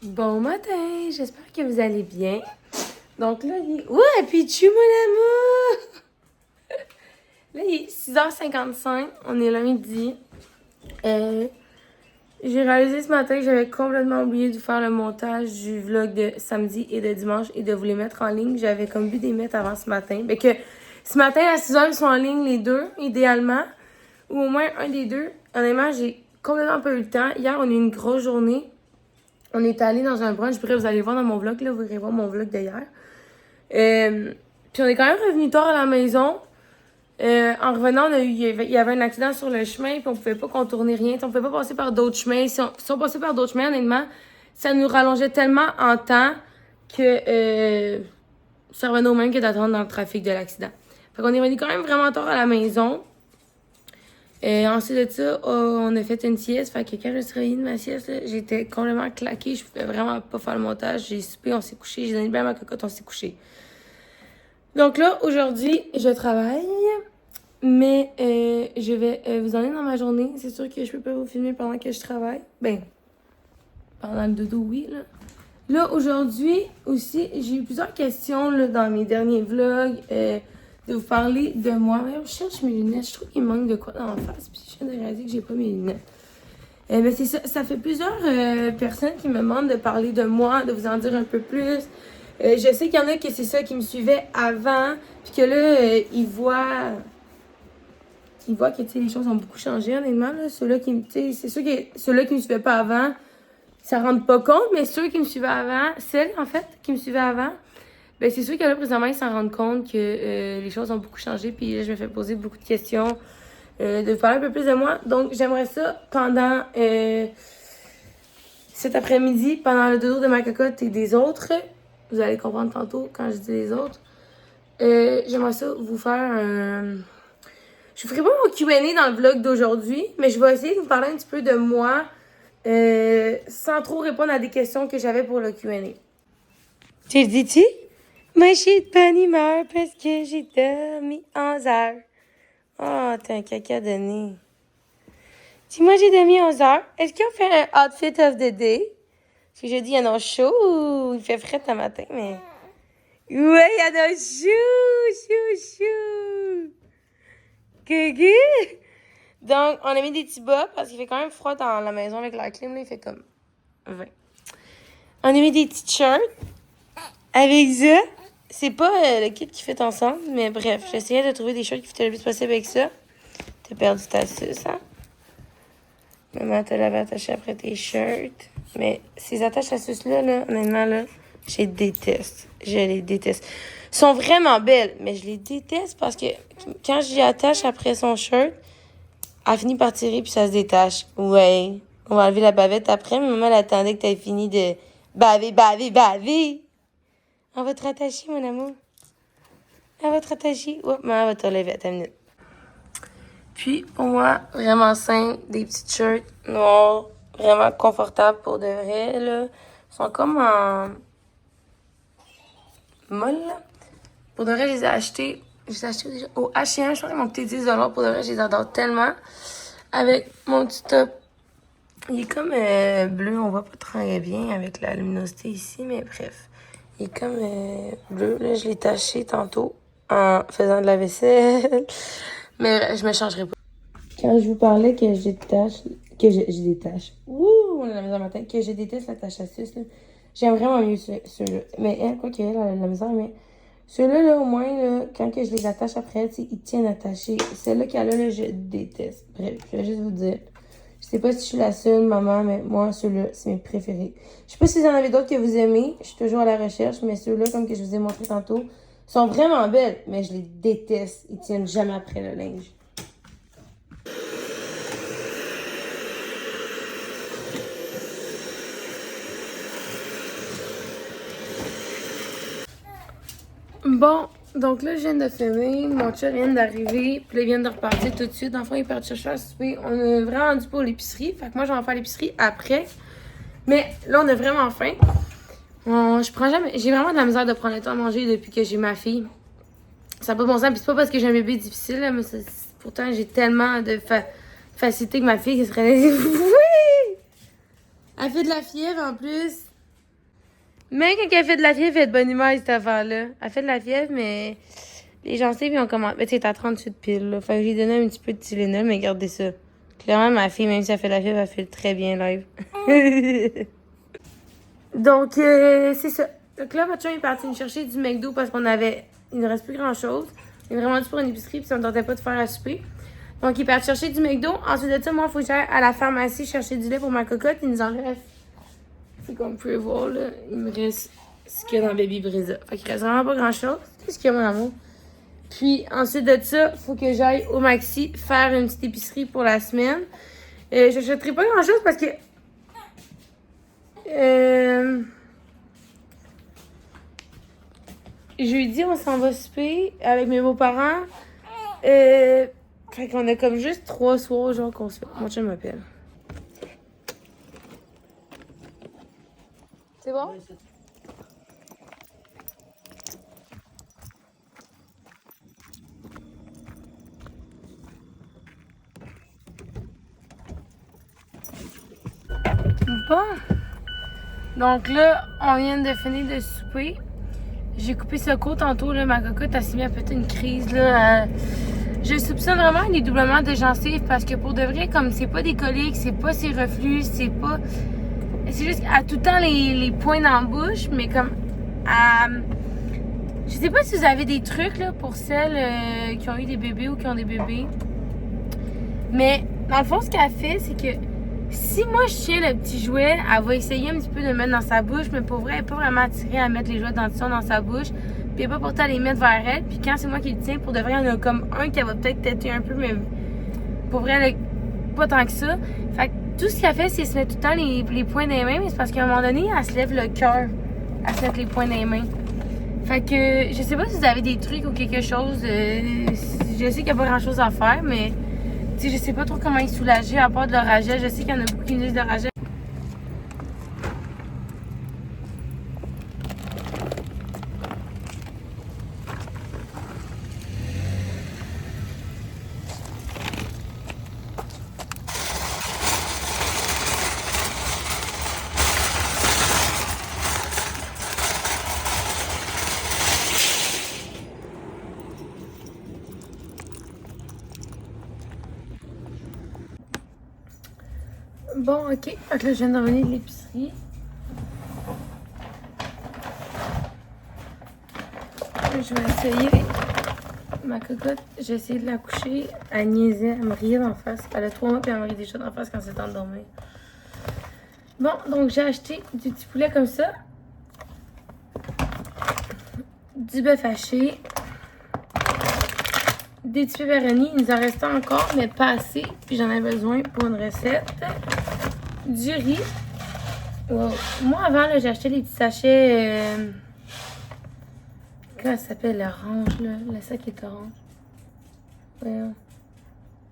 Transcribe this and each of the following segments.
Bon matin, j'espère que vous allez bien. Donc là, il est... Ouais, Pichu, mon amour! Là, il est 6h55, on est lundi. J'ai réalisé ce matin que j'avais complètement oublié de faire le montage du vlog de samedi et de dimanche et de vous les mettre en ligne. J'avais comme vu des mettre avant ce matin. Mais que ce matin, à 6h, ils sont en ligne les deux, idéalement. Ou au moins un des deux. Honnêtement, j'ai complètement pas eu le temps. Hier, on a eu une grosse journée. On est allé dans un brunch. Bref, vous allez voir dans mon vlog, là, vous irez voir mon vlog d'hier. Puis on est quand même revenu tard à la maison. En revenant, il y avait un accident sur le chemin, puis on pouvait pas contourner rien. On pouvait pas passer par d'autres chemins. Si on passait par d'autres chemins, honnêtement, ça nous rallongeait tellement en temps que ça revenait au même que d'attendre dans le trafic de l'accident. Fait qu'on est revenu quand même vraiment tard à la maison. Ensuite de ça, on a fait une sieste. Fait que quand je me suis réveillée de ma sieste, là, j'étais complètement claquée. Je pouvais vraiment pas faire le montage. J'ai soupé, on s'est couché. J'ai donné bien à ma cocotte, on s'est couché. Donc là, aujourd'hui, je travaille. Mais je vais vous emmener dans ma journée. C'est sûr que je peux pas vous filmer pendant que je travaille. Ben, pendant le dodo, oui, là. Là, aujourd'hui, aussi, j'ai eu plusieurs questions là, dans mes derniers vlogs. De vous parler de moi. Je cherche mes lunettes. Je trouve qu'il manque de quoi dans la face. Puis je viens de réaliser que j'ai pas mes lunettes. Ben c'est ça. Ça fait plusieurs personnes qui me demandent de parler de moi, de vous en dire un peu plus. Je sais qu'il y en a que c'est ça qui me suivaient avant. Puis que là, ils voient que les choses ont beaucoup changé, honnêtement. Là. Ceux-là qui, c'est sûr que ceux-là qui me suivaient pas avant, ça ne rend pas compte, mais ceux qui me suivaient avant, celles en fait qui me suivaient avant, ben c'est sûr que là, présentement, ils s'en rendent compte que les choses ont beaucoup changé. Puis là, je me fais poser beaucoup de questions, de parler un peu plus de moi. Donc, j'aimerais ça pendant cet après-midi, pendant le dodo de ma cocotte et des autres. Vous allez comprendre tantôt quand je dis les autres. J'aimerais ça vous faire un... Je ferai pas mon Q&A dans le vlog d'aujourd'hui, mais je vais essayer de vous parler un petit peu de moi sans trop répondre à des questions que j'avais pour le Q&A. Tu dis-tu? Moi, je suis de bonne humeur parce que j'ai dormi 11 heures. Oh, t'es un caca de nez. Dis-moi, j'ai dormi 11 heures. Est-ce qu'on fait un outfit of the day? Parce que j'ai dit, il y en a chaud ou il fait frais ce matin, mais... Ouais, il y en a chou. Gugu! Donc, on a mis des petits bas parce qu'il fait quand même froid dans la maison avec la clim. Là, il fait comme 20. On a mis des petits shirts avec ça. C'est pas le kit qui fait ensemble, mais bref, j'essayais de trouver des shirts qui fitaient le plus possible avec ça. T'as perdu ta suce, hein? Maman te l'avait attaché après tes shirts. Mais ces attaches à suce-là, là, honnêtement, là, je les déteste. Je les déteste. Elles sont vraiment belles, mais je les déteste parce que quand j'y attache après son shirt, elle finit par tirer puis ça se détache. Ouais. On va enlever la bavette après, mais maman, elle attendait que t'aies fini de baver. On va te rattacher, mon amour. Elle va te rattacher. Oh, maman va te relever à ta minute. Puis, pour moi, vraiment simple, des petites shirts noirs, vraiment confortables pour de vrai, là. Ils sont comme en molle, là. Pour de vrai, je les ai achetés. Je les ai achetés déjà au H&M. Je pense qu'ils m'ont coûté 10$. Pour de vrai, je les adore tellement. Avec mon petit top. Il est comme bleu. On voit pas très bien avec la luminosité ici, mais bref. Il est comme bleu. Là, je l'ai taché tantôt en faisant de la vaisselle. Mais je me changerai pas. Quand je vous parlais que je détache... Je détache. Ouh, on est à la maison matin. Que je déteste la tache à suce, là. J'aime vraiment mieux ceux-là. Mais elle, quoi qu'elle a la misère, mais... Ceux-là, là, au moins, là, quand que je les attache après, ils tiennent attachés. Celle-là qu'elle a, là, je déteste. Bref, je vais juste vous dire. Je sais pas si je suis la seule, maman, mais moi, ceux-là, c'est mes préférés. Je sais pas si vous en avez d'autres que vous aimez. Je suis toujours à la recherche, mais ceux-là, comme que je vous ai montré tantôt, sont vraiment belles, mais je les déteste. Ils tiennent jamais après le linge. Bon, donc là, je viens de filmer. Mon chat vient d'arriver. Puis là, il vient de repartir tout de suite. Enfin, il est parti chercher à souper. On a vraiment rendu pour l'épicerie. Fait que moi, je vais en faire l'épicerie après. Mais là, on a vraiment faim. Je prends jamais... J'ai vraiment de la misère de prendre le temps à manger depuis que j'ai ma fille. Ça n'a pas de bon sens. Puis c'est pas parce que j'ai un bébé difficile, là, mais pourtant, j'ai tellement de facilité que ma fille qui serait... Oui! Elle fait de la fièvre en plus. Même quand elle fait de la fièvre, elle est de bonne humeur, cette affaire-là. Elle fait de la fièvre, mais les gencives, ils ont commencé. Mais tu sais, t'as 38 piles, là. Fait que j'ai donné un petit peu de Tylenol, mais regardez ça. Clairement, ma fille, même si elle fait de la fièvre, elle fait très bien live. Donc, c'est ça. Donc là, votre chum est parti nous chercher du McDo parce qu'on avait. Il ne reste plus grand-chose. Il est vraiment dû pour une épicerie, puis ça ne tentait pas de faire à souper. Donc, il est parti chercher du McDo. Ensuite de ça, moi, il faut que j'aille à la pharmacie chercher du lait pour ma cocotte. Il nous en reste. C'est comme vous pouvez voir, là. Il me reste ce qu'il y a dans Baby Brisa. Fait qu'il reste vraiment pas grand-chose. Qu'est-ce qu'il y a, mon amour? Puis, ensuite de ça, il faut que j'aille au Maxi faire une petite épicerie pour la semaine. Je n'achèterai pas grand-chose parce que. Jeudi, on s'en va souper avec mes beaux-parents. Fait qu'on a comme juste 3 soirs, genre, qu'on se fait. Mon chum m'appelle. C'est bon? Bon. Donc là, on vient de finir de souper. J'ai coupé ce coup tantôt, là, ma cocotte a mis à péter une crise, là. Je soupçonne vraiment des doublements de gencives parce que pour de vrai, comme c'est pas des coliques, c'est pas ses reflux, c'est pas... C'est juste qu'elle a tout le temps les points dans la bouche, mais comme... Je sais pas si vous avez des trucs, là, pour celles qui ont eu des bébés ou qui ont des bébés. Mais, dans le fond, ce qu'elle fait, c'est que si moi je tiens le petit jouet, elle va essayer un petit peu de le mettre dans sa bouche, mais pour vrai, elle n'est pas vraiment attirée à mettre les jouets de dentition dans sa bouche. Puis elle n'est pas portée à les mettre vers elle. Puis quand c'est moi qui le tiens, pour de vrai, il y en a comme un qui va peut-être têter un peu, mais pour vrai, elle, pas tant que ça. Fait que tout ce qu'elle fait, c'est se mettre tout le temps les poings des mains, mais c'est parce qu'à un moment donné, elle se lève le cœur à se mettre les poings des mains. Fait que je sais pas si vous avez des trucs ou quelque chose. Je sais qu'il n'y a pas grand chose à faire, mais. Tu sais, je sais pas trop comment ils soulager à part de l'oragel. Je sais qu'il y en a beaucoup qui me disent d'oragel. Bon, ok. Fait que là, je viens de revenir de l'épicerie. Je vais essayer. Ma cocotte, j'ai essayé de la coucher. Elle niaisait, elle me riait d'en face. Elle a 3 mois puis elle me riait déjà d'en face quand c'est temps de dormir. Bon, donc j'ai acheté du petit poulet comme ça. Du bœuf haché. Des petits pepperoni. Il nous en restait encore, mais pas assez. Puis j'en ai besoin pour une recette. Du riz. Wow. Moi, avant, j'ai acheté les petits sachets... Comment ça s'appelle? L'orange, là. Le sac est orange. Ouais.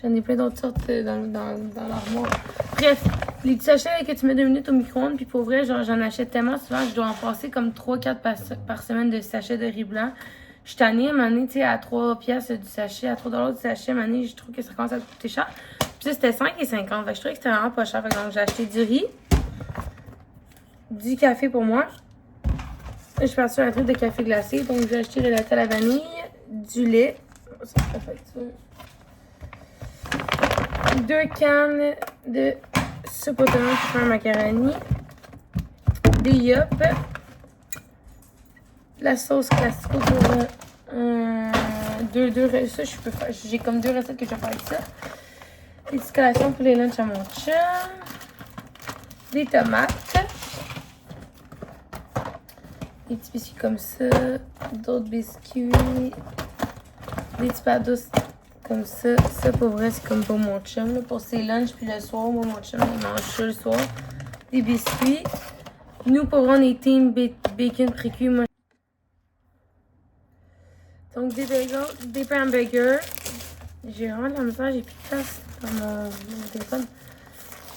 J'en ai plein d'autres sortes dans l'armoire. Bref, les petits sachets que tu mets 2 minutes au micro-ondes. Puis pour vrai, genre, j'en achète tellement souvent que je dois en passer comme 3-4 par semaine de sachets de riz blanc. Je suis tannée, à un moment donné, tu sais, à 3 piastres du sachet, à 3 $ du sachet, à un moment donné, je trouve que ça commence à coûter cher. Puis ça, c'était 5,50 $. Fait que je trouvais que c'était vraiment pas cher. Fait que donc, j'ai acheté du riz, du café pour moi. Je suis partie sur un truc de café glacé. Donc, j'ai acheté le latte à la vanille, du lait. Ça fait facture. 2 cannes de soupe aux tomates pour faire un macaroni. Des yop. La sauce classico pour ça, je peux faire. J'ai comme 2 recettes que je vais faire avec ça. Des petites collations pour les lunchs à mon chum. Des tomates. Des petits biscuits comme ça. D'autres biscuits. Des petits pados comme ça. Ça, pour vrai, c'est comme pour mon chum. Là, pour ses lunchs, puis le soir, moi, mon chum, il mange ça le soir. Des biscuits. Nous, pour vrai, on est team bacon précuit. Moi, donc, des bagels, des hamburgers. J'ai vraiment de la misère, j'ai plus de place dans mon téléphone.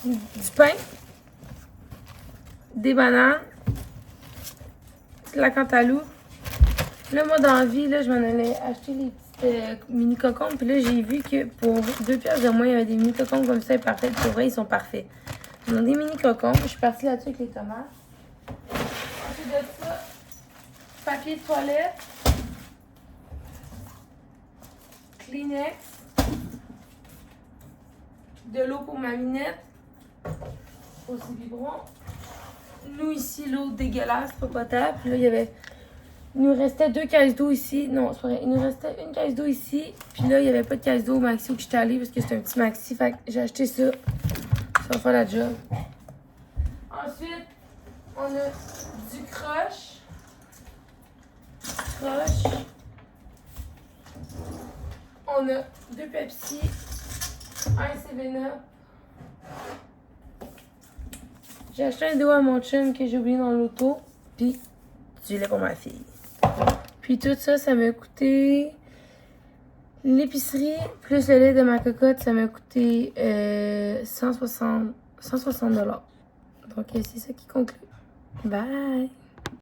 Du pain. Des bananes. De la cantaloupe. Là, moi, dans la vie, là, je m'en allais acheter les petites mini cocombes. Puis là, j'ai vu que pour 2 piastres de moins, il y avait des mini cocombes comme ça. Et parfaits. Pour vrai, ils sont parfaits. Donc, des mini cocombes. Je suis partie là-dessus avec les tomates. de ça, papier de toilette, Kleenex, de l'eau pour ma minette, aussi biberon. Nous ici, l'eau dégueulasse, pas potable. Puis là, il nous restait 2 caisses d'eau ici. Non, c'est pas vrai. Il nous restait une caisse d'eau ici. Puis là, il n'y avait pas de caisse d'eau au maxi où j'étais allée parce que c'était un petit maxi. Fait que j'ai acheté ça. Ça va faire la job. Ensuite, on a du crush. On a 2 Pepsi, un 7-Up. J'ai acheté un dos à mon chum que j'ai oublié dans l'auto. Puis du lait pour ma fille. Puis tout ça, ça m'a coûté... L'épicerie plus le lait de ma cocotte, ça m'a coûté 160 $. Donc c'est ça qui conclut. Bye!